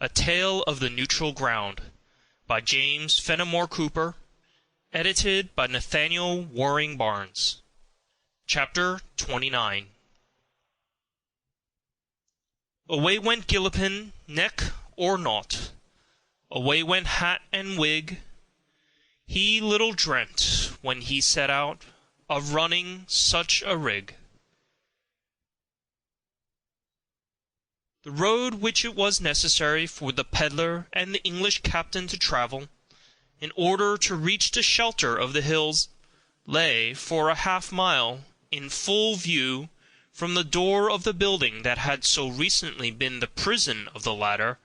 A Tale of the Neutral Ground, by James Fenimore Cooper, edited by Nathaniel Waring Barnes. Chapter 29. Away went Gilpin, neck or nought. Away went hat and wig. He little dreamt, when he set out, of running such a rig. The road which it was necessary for the peddler and the English captain to travel, in order to reach the shelter of the hills, lay for a half-mile in full view from the door of the building that had so recently been the prison of the latter,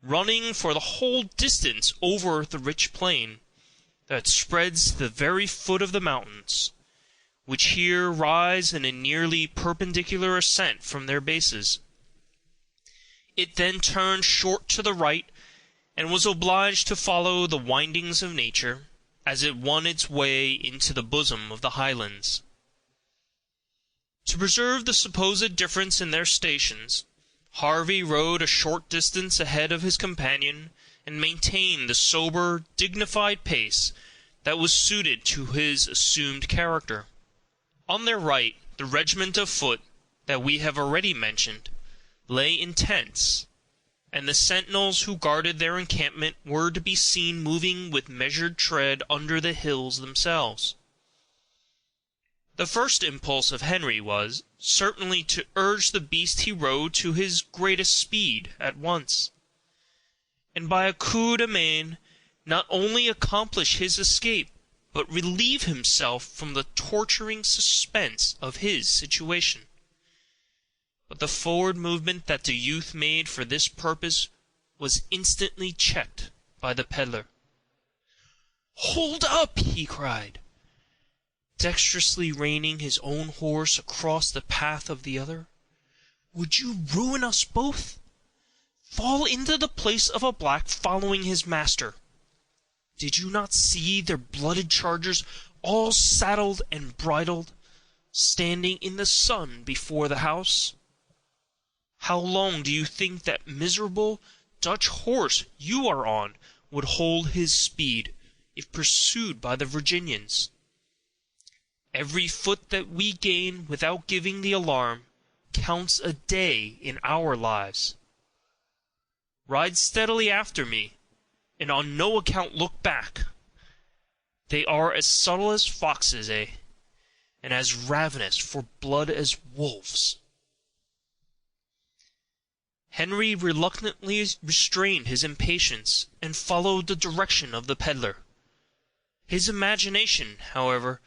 running for the whole distance over the rich plain that spreads to the very foot of the mountains, which here rise in a nearly perpendicular ascent from their bases. It then turned short to the right, and was obliged to follow the windings of nature, as it won its way into the bosom of the highlands. To preserve the supposed difference in their stations, Harvey rode a short distance ahead of his companion, and maintained the sober, dignified pace that was suited to his assumed character. On their right, the regiment of foot that we have already mentioned lay in tents, and the sentinels who guarded their encampment were to be seen moving with measured tread under the hills themselves. The first impulse of Henry was, certainly, to urge the beast he rode to his greatest speed at once, and by a coup de main not only accomplish his escape, but relieve himself from the torturing suspense of his situation. But the forward movement that the youth made for this purpose was instantly checked by the peddler. "Hold up!" he cried, dexterously reining his own horse across the path of the other. "Would you ruin us both? Fall into the place of a black following his master. Did you not see their blooded chargers, all saddled and bridled, standing in the sun before the house? How long do you think that miserable Dutch horse you are on would hold his speed, if pursued by the Virginians? Every foot that we gain without giving the alarm counts a day in our lives. Ride steadily after me, and on no account look back. They are as subtle as foxes, and as ravenous for blood as wolves." Henry reluctantly restrained his impatience, and followed the direction of the peddler. His imagination, however,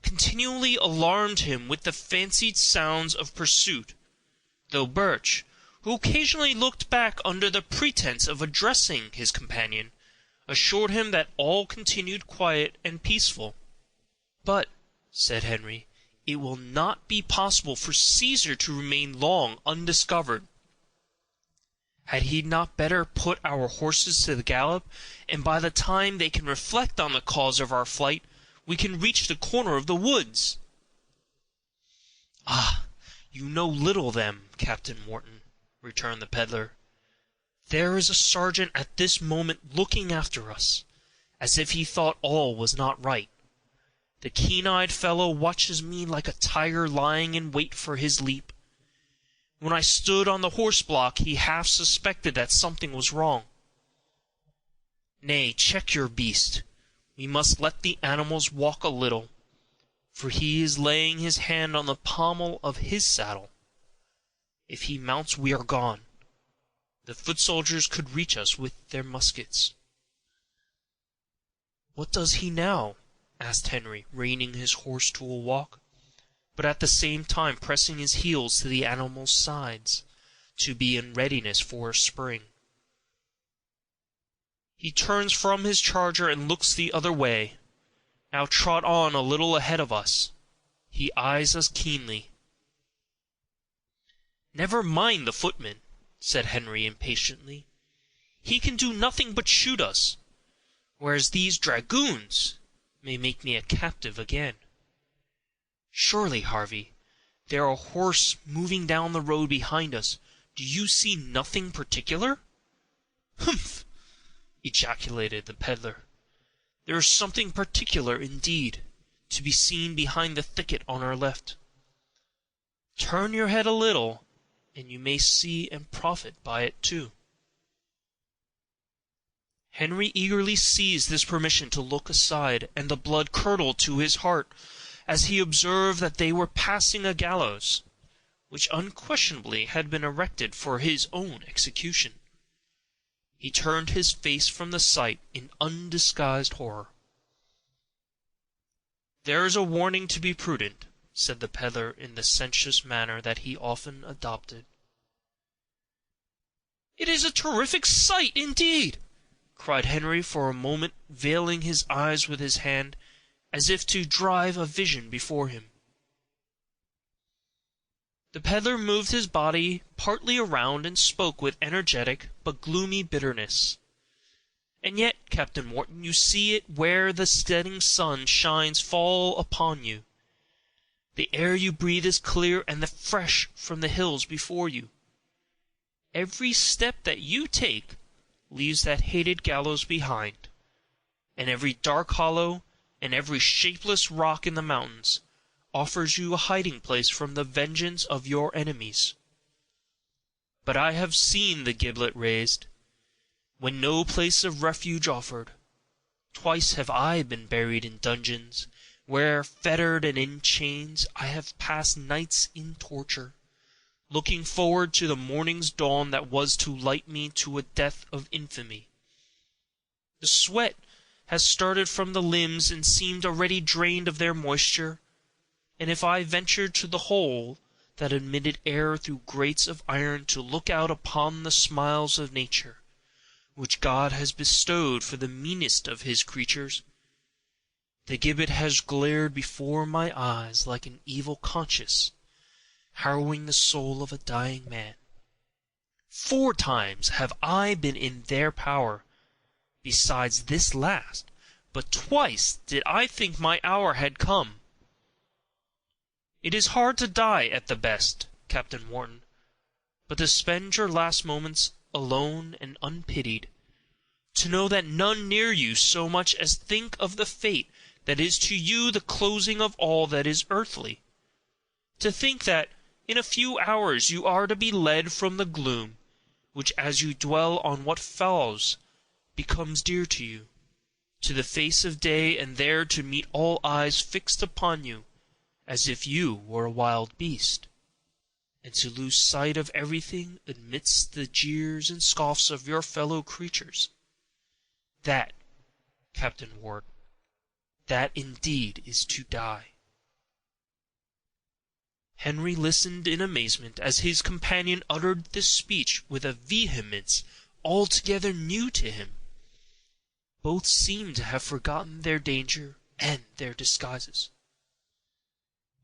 continually alarmed him with the fancied sounds of pursuit, though Birch, who occasionally looked back under the pretense of addressing his companion, assured him that all continued quiet and peaceful. "But," said Henry, "it will not be possible for Caesar to remain long undiscovered. Had he not better put our horses to the gallop, and by the time they can reflect on the cause of our flight, we can reach the corner of the woods?" "Ah, you know little of them, Captain Wharton," returned the peddler. "There is a sergeant at this moment looking after us, as if he thought all was not right. The keen-eyed fellow watches me like a tiger lying in wait for his leap. When I stood on the horse-block he half suspected that something was wrong. Nay, check your beast. We must let the animals walk a little, for he is laying his hand on the pommel of his saddle. If he mounts we are gone. The foot soldiers could reach us with their muskets." "What does he now?" asked Henry, reining his horse to a walk, but at the same time pressing his heels to the animal's sides, to be in readiness for a spring. "He turns from his charger and looks the other way. Now trot on a little ahead of us. He eyes us keenly." "Never mind the footman," said Henry impatiently. "He can do nothing but shoot us, whereas these dragoons may make me a captive again. Surely, Harvey, there are horse moving down the road behind us. Do you see nothing particular?" "Humph!" ejaculated the peddler. "There is something particular, indeed, to be seen behind the thicket on our left. Turn your head a little, and you may see and profit by it too." Henry eagerly seized this permission to look aside, and the blood curdled to his heart as he observed that they were passing a gallows, which unquestionably had been erected for his own execution. He turned his face from the sight in undisguised horror. "There is a warning to be prudent," said the peddler in the sententious manner that he often adopted. "It is a terrific sight, indeed!" cried Henry, for a moment veiling his eyes with his hand, as if to drive a vision before him. The peddler moved his body partly around, and spoke with energetic but gloomy bitterness. "And yet, Captain Wharton, you see it where the setting sun shines full upon you. The air you breathe is clear and fresh from the hills before you. Every step that you take leaves that hated gallows behind, and every dark hollow and every shapeless rock in the mountains offers you a hiding place from the vengeance of your enemies. But I have seen the gibbet raised, when no place of refuge offered. Twice have I been buried in dungeons, where, fettered and in chains, I have passed nights in torture, looking forward to the morning's dawn that was to light me to a death of infamy. The sweat has started from the limbs and seemed already drained of their moisture, and if I ventured to the hole that admitted air through grates of iron to look out upon the smiles of nature, which God has bestowed for the meanest of his creatures, the gibbet has glared before my eyes like an evil conscience, harrowing the soul of a dying man. 4 times have I been in their power, besides this last, but twice did I think my hour had come. It is hard to die at the best, Captain Wharton, but to spend your last moments alone and unpitied, to know that none near you so much as think of the fate that is to you the closing of all that is earthly, to think that in a few hours you are to be led from the gloom, which as you dwell on what follows becomes dear to you, to the face of day, and there to meet all eyes fixed upon you, as if you were a wild beast, and to lose sight of everything amidst the jeers and scoffs of your fellow creatures. That, Captain Wharton, that indeed is to die." Henry listened in amazement as his companion uttered this speech with a vehemence altogether new to him. Both seemed to have forgotten their danger and their disguises.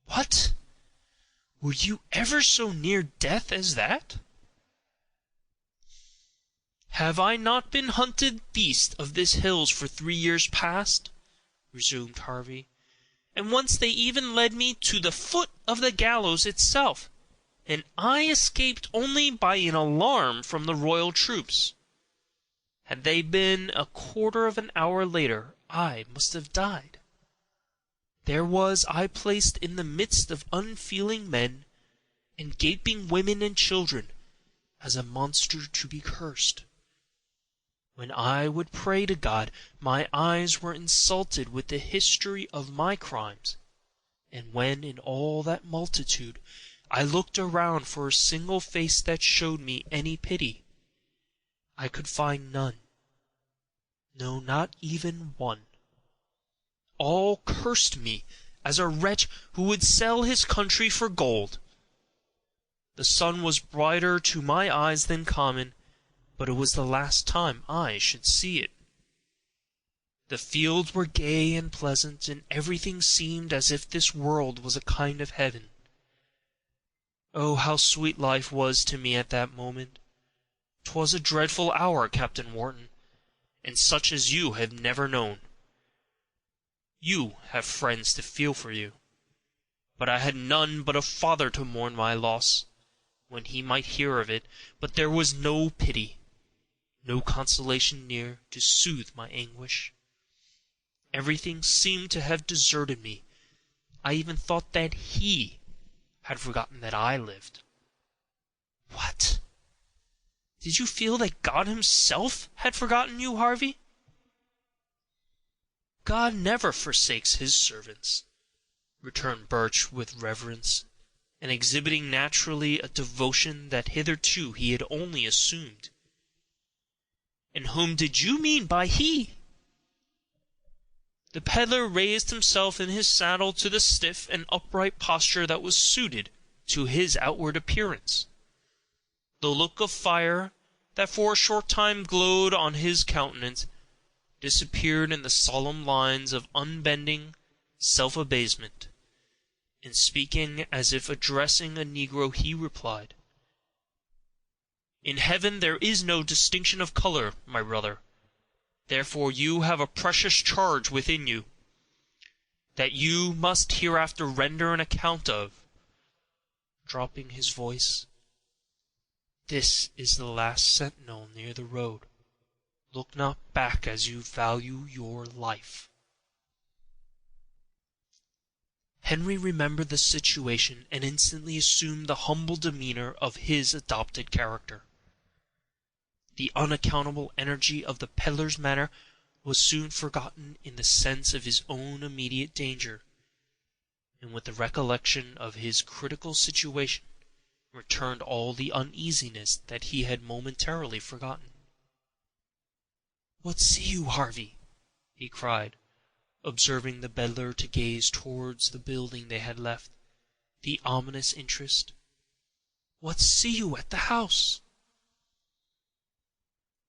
"What? Were you ever so near death as that?" "Have I not been hunted beast of these hills for 3 years past?" resumed Harvey. "And once they even led me to the foot of the gallows itself, and I escaped only by an alarm from the royal troops. Had they been a quarter of an hour later, I must have died. There was I placed in the midst of unfeeling men and gaping women and children, as a monster to be cursed. When I would pray to God, my eyes were insulted with the history of my crimes, and when in all that multitude I looked around for a single face that showed me any pity, I could find none, no, not even one. All cursed me as a wretch who would sell his country for gold. The sun was brighter to my eyes than common, but it was the last time I should see it. The fields were gay and pleasant, and everything seemed as if this world was a kind of heaven. Oh, how sweet life was to me at that moment! 'Twas a dreadful hour, Captain Wharton, and such as you have never known. You have friends to feel for you, but I had none but a father to mourn my loss, when he might hear of it, but there was no pity, no consolation near to soothe my anguish. Everything seemed to have deserted me. I even thought that he had forgotten that I lived. What? Did you feel that God himself had forgotten you, Harvey? God never forsakes his servants, returned Birch with reverence, and exhibiting naturally a devotion that hitherto he had only assumed. And whom did you mean by he? The peddler raised himself in his saddle to the stiff and upright posture that was suited to his outward appearance. The look of fire that for a short time glowed on his countenance disappeared in the solemn lines of unbending self-abasement. In speaking as if addressing a negro, he replied, "In heaven there is no distinction of color, my brother. Therefore you have a precious charge within you, that you must hereafter render an account of." Dropping his voice, "This is the last sentinel near the road. Look not back as you value your life." Henry remembered the situation and instantly assumed the humble demeanor of his adopted character. The unaccountable energy of the peddler's manner was soon forgotten in the sense of his own immediate danger, and with the recollection of his critical situation returned all the uneasiness that he had momentarily forgotten. "What see you, Harvey?" he cried, observing the peddler to gaze towards the building they had left, the ominous interest. "What see you at the house?"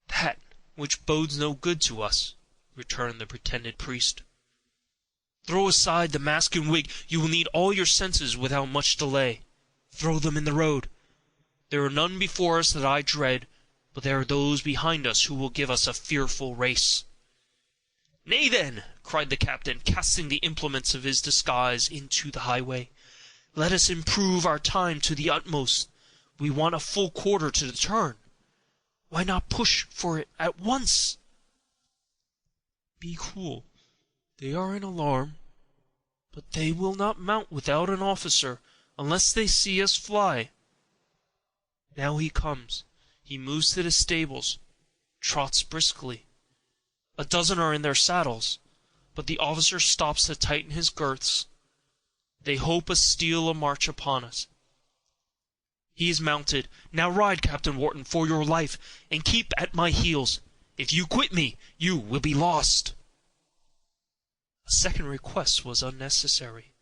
"That which bodes no good to us," returned the pretended priest. "Throw aside the mask and wig. You will need all your senses without much delay. Throw them in the road. There are none before us that I dread, but there are those behind us who will give us a fearful race." "Nay, then," cried the captain, casting the implements of his disguise into the highway, "let us improve our time to the utmost. We want a full quarter to the turn. Why not push for it at once?" "Be cool. They are in alarm, but they will not mount without an officer, unless they see us fly. Now he comes. He moves to the stables, trots briskly. A dozen are in their saddles, but the officer stops to tighten his girths. They hope to steal a march upon us. He is mounted. Now ride, Captain Wharton, for your life, and keep at my heels. If you quit me, you will be lost." A second request was unnecessary.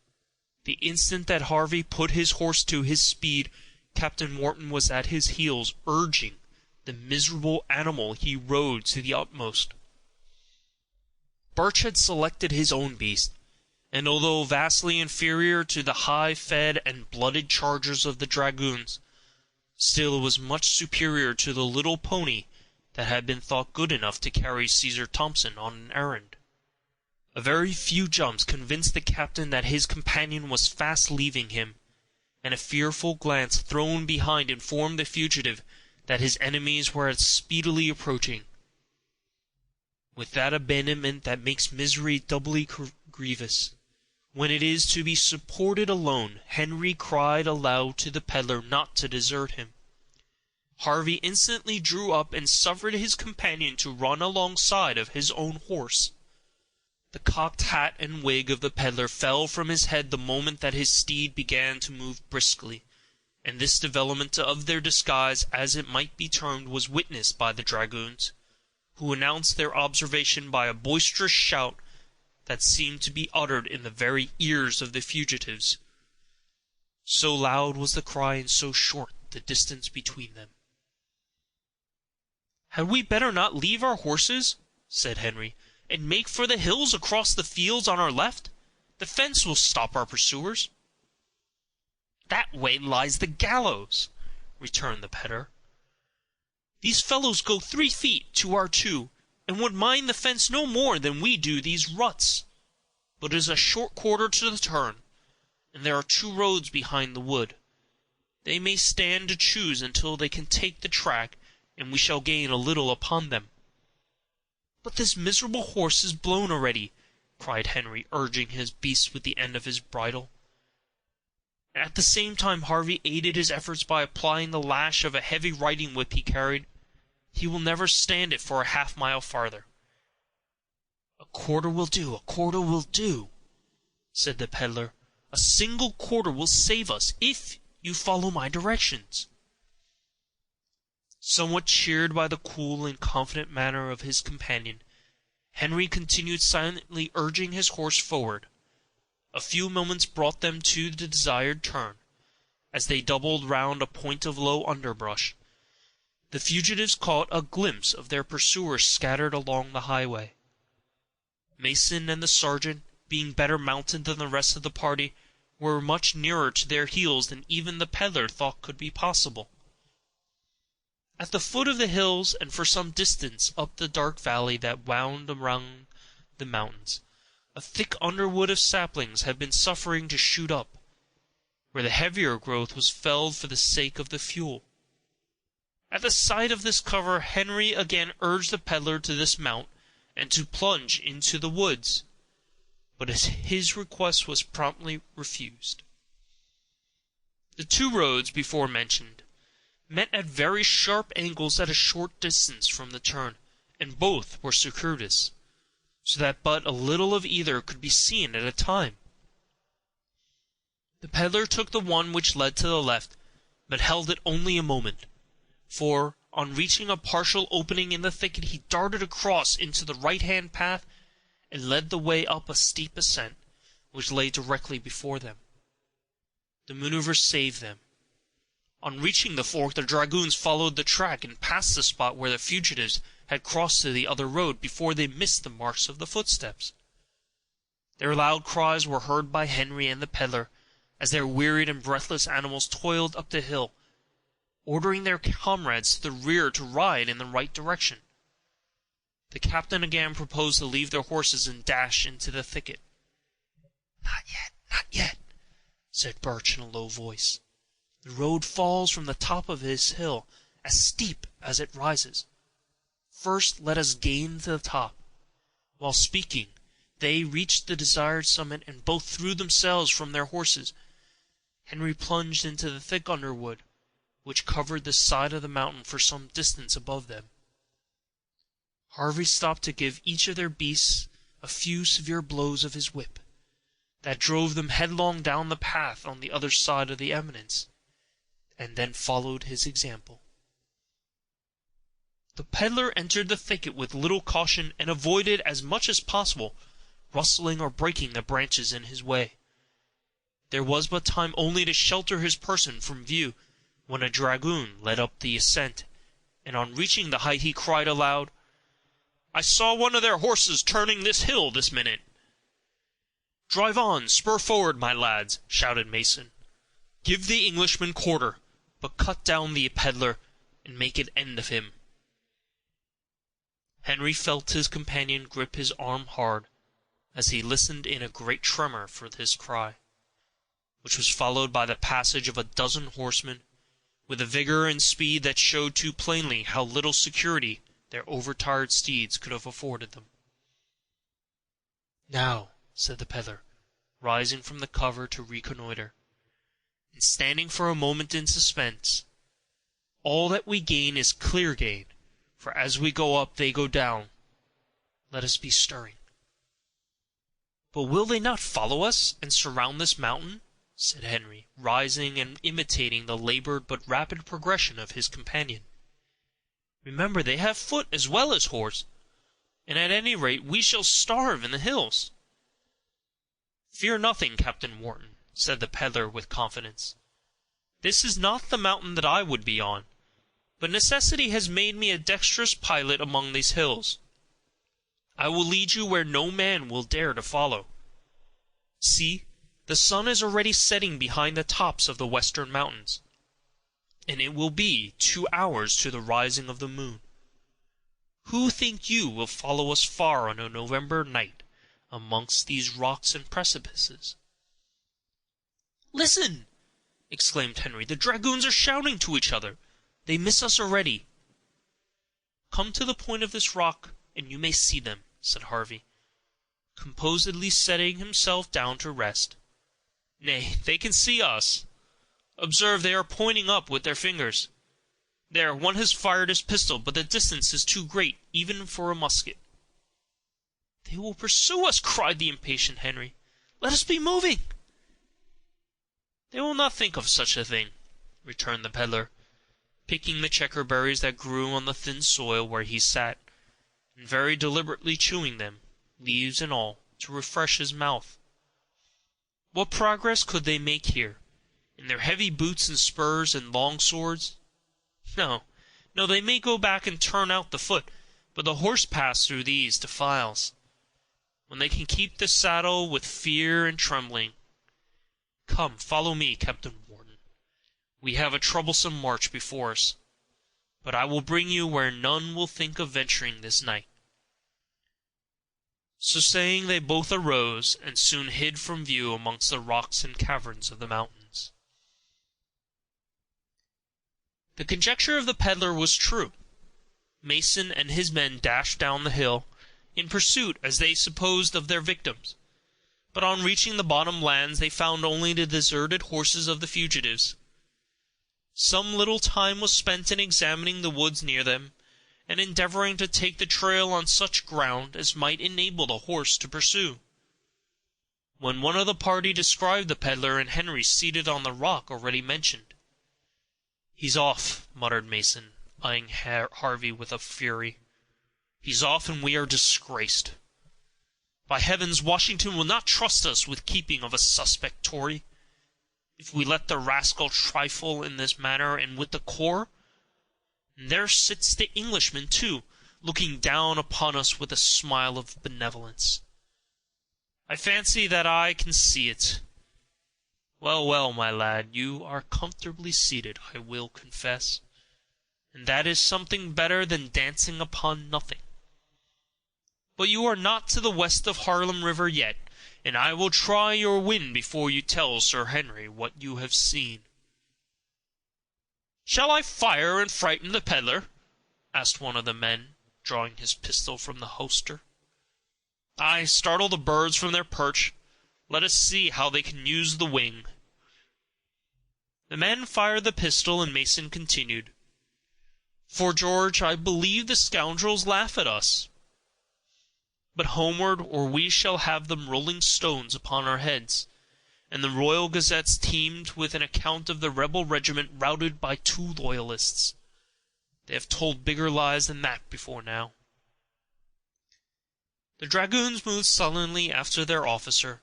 The instant that Harvey put his horse to his speed, Captain Wharton was at his heels, urging the miserable animal he rode to the utmost. Birch had selected his own beast, and although vastly inferior to the high-fed and blooded chargers of the dragoons, still it was much superior to the little pony that had been thought good enough to carry Caesar Thompson on an errand. A very few jumps convinced the captain that his companion was fast leaving him, and a fearful glance thrown behind informed the fugitive that his enemies were speedily approaching. With that abandonment that makes misery doubly grievous, when it is to be supported alone, Henry cried aloud to the peddler not to desert him. Harvey instantly drew up and suffered his companion to run alongside of his own horse. The cocked hat and wig of the peddler fell from his head the moment that his steed began to move briskly, and this development of their disguise, as it might be termed, was witnessed by the dragoons, who announced their observation by a boisterous shout that seemed to be uttered in the very ears of the fugitives. So loud was the cry and so short the distance between them. "Had we better not leave our horses," said Henry, "and make for the hills across the fields on our left? The fence will stop our pursuers." "That way lies the gallows," returned the peddler. "These fellows go 3 feet to our 2, and would mind the fence no more than we do these ruts. But it is a short quarter to the turn, and there are 2 roads behind the wood. They may stand to choose until they can take the track, and we shall gain a little upon them." "But this miserable horse is blown already," cried Henry, urging his beast with the end of his bridle. At the same time Harvey aided his efforts by applying the lash of a heavy riding whip he carried. "He will never stand it for a half-mile farther." "A quarter will do, a quarter will do," said the peddler. "A single quarter will save us, if you follow my directions." Somewhat cheered by the cool and confident manner of his companion, Henry continued silently urging his horse forward. A few moments brought them to the desired turn. As they doubled round a point of low underbrush, the fugitives caught a glimpse of their pursuers scattered along the highway. Mason and the sergeant, being better mounted than the rest of the party, were much nearer to their heels than even the peddler thought could be possible. At the foot of the hills, and for some distance up the dark valley that wound around the mountains, a thick underwood of saplings had been suffering to shoot up, where the heavier growth was felled for the sake of the fuel. At the sight of this cover, Henry again urged the peddler to dismount and to plunge into the woods, but his request was promptly refused. The two roads before mentioned met at very sharp angles at a short distance from the turn, and both were circuitous, so that but a little of either could be seen at a time. The peddler took the one which led to the left, but held it only a moment, for, on reaching a partial opening in the thicket, he darted across into the right-hand path, and led the way up a steep ascent, which lay directly before them. The maneuver saved them. On reaching the fork, the dragoons followed the track, and passed the spot where the fugitives had crossed to the other road before they missed the marks of the footsteps. Their loud cries were heard by Henry and the peddler, as their wearied and breathless animals toiled up the hill, ordering their comrades to the rear to ride in the right direction. The captain again proposed to leave their horses and dash into the thicket. "Not yet, not yet," said Birch in a low voice. "The road falls from the top of this hill as steep as it rises. First let us gain to the top." While speaking, they reached the desired summit, and both threw themselves from their horses. Henry plunged into the thick underwood, which covered the side of the mountain for some distance above them. Harvey stopped to give each of their beasts a few severe blows of his whip, that drove them headlong down the path on the other side of the eminence, and then followed his example. The peddler entered the thicket with little caution, and avoided as much as possible rustling or breaking the branches in his way. There was but time only to shelter his person from view, when a dragoon led up the ascent, and on reaching the height he cried aloud, "I saw one of their horses turning this hill this minute." "Drive on, spur forward, my lads," shouted Mason. "Give the Englishman quarter, but cut down the peddler, and make an end of him." Henry felt his companion grip his arm hard, as he listened in a great tremor for this cry, which was followed by the passage of a dozen horsemen, with a vigor and speed that showed too plainly how little security their overtired steeds could have afforded them. "Now," said the peddler, rising from the cover to reconnoiter, and standing for a moment in suspense, "all that we gain is clear gain, for as we go up they go down. Let us be stirring." "But will they not follow us, and surround this mountain?" said Henry, rising and imitating the labored but rapid progression of his companion. "Remember, they have foot as well as horse, and at any rate we shall starve in the hills." "Fear nothing, Captain Wharton," said the peddler with confidence. "This is not the mountain that I would be on, but necessity has made me a dexterous pilot among these hills. I will lead you where no man will dare to follow. See, the sun is already setting behind the tops of the western mountains, and it will be 2 hours to the rising of the moon. Who, think you, will follow us far on a November night amongst these rocks and precipices?" "Listen!" exclaimed Henry. "The dragoons are shouting to each other. They miss us already." "Come to the point of this rock, and you may see them," said Harvey, composedly setting himself down to rest. "Nay, they can see us. Observe, they are pointing up with their fingers. There, one has fired his pistol, but the distance is too great, even for a musket." "They will pursue us!" cried the impatient Henry. "Let us be moving." "They will not think of such a thing," returned the peddler, picking the checkerberries that grew on the thin soil where he sat, and very deliberately chewing them, leaves and all, to refresh his mouth. "What progress could they make here, in their heavy boots and spurs and long swords? No, no, they may go back and turn out the foot, but the horse pass through these defiles, when they can keep the saddle with fear and trembling. Come, follow me, Captain Wharton. We have a troublesome march before us, but I will bring you where none will think of venturing this night." So saying, they both arose, and soon hid from view amongst the rocks and caverns of the mountains. The conjecture of the peddler was true. Mason and his men dashed down the hill, in pursuit, as they supposed, of their victims, but on reaching the bottom lands they found only the deserted horses of the fugitives. Some little time was spent in examining the woods near them, and endeavoring to take the trail on such ground as might enable the horse to pursue, when one of the party descried the peddler and Henry seated on the rock already mentioned. "He's off," muttered Mason, eyeing Harvey with a fury. "He's off, and we are disgraced. By heavens, Washington will not trust us with keeping of a suspect Tory, if we let the rascal trifle in this manner and with the corps. And there sits the Englishman, too, looking down upon us with a smile of benevolence. I fancy that I can see it. Well, well, my lad, you are comfortably seated, I will confess, and that is something better than dancing upon nothing. But you are not to the west of Harlem River yet, and I will try your wind before you tell Sir Henry what you have seen." "Shall I fire and frighten the peddler?" asked one of the men, drawing his pistol from the holster. "Aye, startle the birds from their perch. Let us see how they can use the wing." The man fired the pistol, and Mason continued, "For George, I believe the scoundrels laugh at us. But homeward, or we shall have them rolling stones upon our heads, and the royal gazettes teemed with an account of the rebel regiment routed by 2 loyalists. They have told bigger lies than that before now." The dragoons moved sullenly after their officer,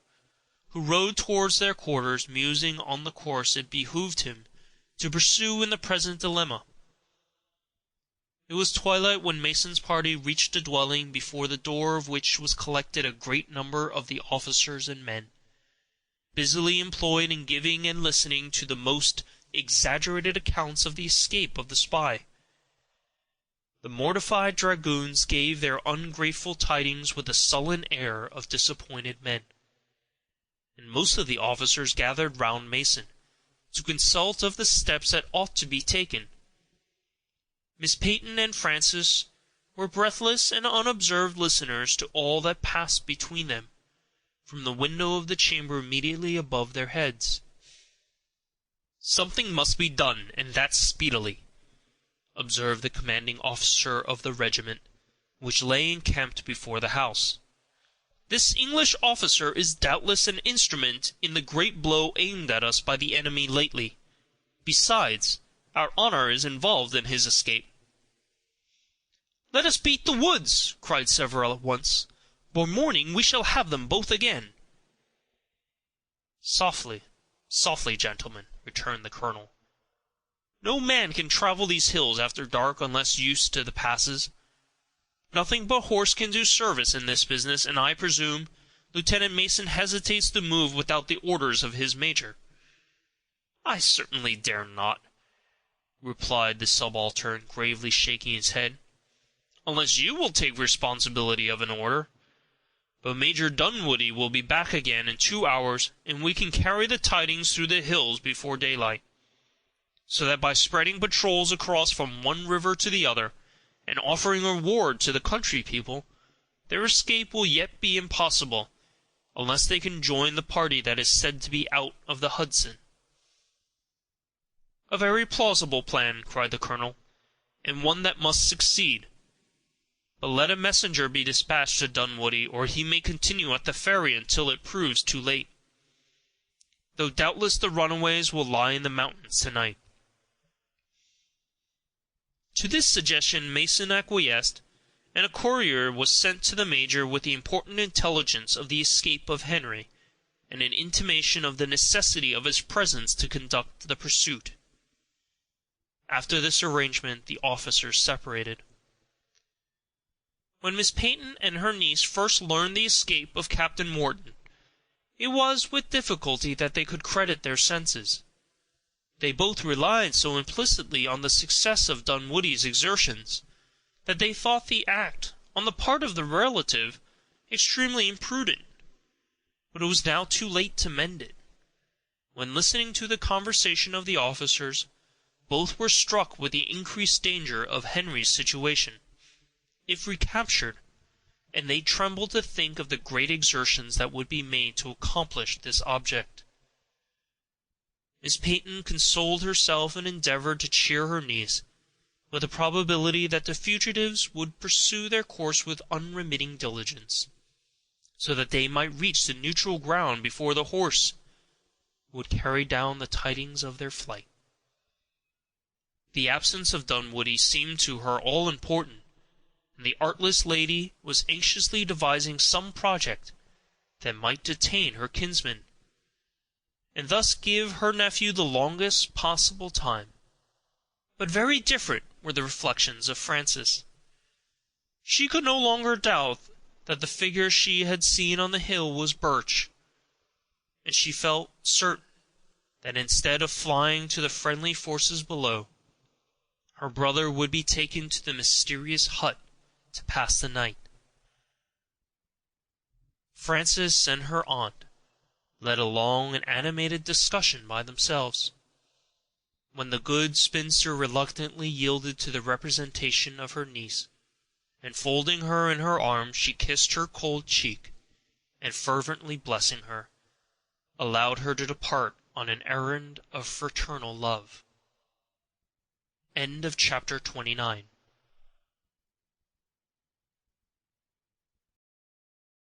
who rode towards their quarters, musing on the course it behooved him to pursue in the present dilemma. It was twilight when Mason's party reached a dwelling, before the door of which was collected a great number of the officers and men, busily employed in giving and listening to the most exaggerated accounts of the escape of the spy. The mortified dragoons gave their ungrateful tidings with the sullen air of disappointed men, and most of the officers gathered round Mason, to consult of the steps that ought to be taken. Miss Peyton and Frances were breathless and unobserved listeners to all that passed between them, from the window of the chamber immediately above their heads. "Something must be done, and that speedily," observed the commanding officer of the regiment, which lay encamped before the house. "This English officer is doubtless an instrument in the great blow aimed at us by the enemy lately. Besides, our honor is involved in his escape." "Let us beat the woods!" cried several at once. "By morning we shall have them both again." "Softly, softly, gentlemen," returned the colonel. "No man can travel these hills after dark unless used to the passes. Nothing but horse can do service in this business, and I presume Lieutenant Mason hesitates to move without the orders of his major." "I certainly dare not," replied the subaltern, gravely shaking his head, "unless you will take responsibility of an order. But Major Dunwoodie will be back again in 2 hours, and we can carry the tidings through the hills before daylight, so that by spreading patrols across from one river to the other, and offering a reward to the country people, their escape will yet be impossible, unless they can join the party that is said to be out of the Hudson." "A very plausible plan," cried the colonel, "and one that must succeed. But let a messenger be dispatched to Dunwoodie, or he may continue at the ferry until it proves too late, though doubtless the runaways will lie in the mountains to-night." To this suggestion Mason acquiesced, and a courier was sent to the major with the important intelligence of the escape of Henry, and an intimation of the necessity of his presence to conduct the pursuit. After this arrangement the officers separated. When Miss Peyton and her niece first learned the escape of Captain Morton, it was with difficulty that they could credit their senses. They both relied so implicitly on the success of Dunwoodie's exertions, that they thought the act, on the part of the relative, extremely imprudent. But it was now too late to mend it. When listening to the conversation of the officers, both were struck with the increased danger of Henry's situation, if recaptured, and they trembled to think of the great exertions that would be made to accomplish this object. Miss Peyton consoled herself and endeavored to cheer her niece with the probability that the fugitives would pursue their course with unremitting diligence, so that they might reach the neutral ground before the horse would carry down the tidings of their flight. The absence of Dunwoodie seemed to her all important, and the artless lady was anxiously devising some project that might detain her kinsman, and thus give her nephew the longest possible time. But very different were the reflections of Frances. She could no longer doubt that the figure she had seen on the hill was Birch, and she felt certain that instead of flying to the friendly forces below, her brother would be taken to the mysterious hut to pass the night. Frances and her aunt led a long and animated discussion by themselves, when the good spinster reluctantly yielded to the representation of her niece, and folding her in her arms, she kissed her cold cheek, and fervently blessing her, allowed her to depart on an errand of fraternal love. Chapter 29.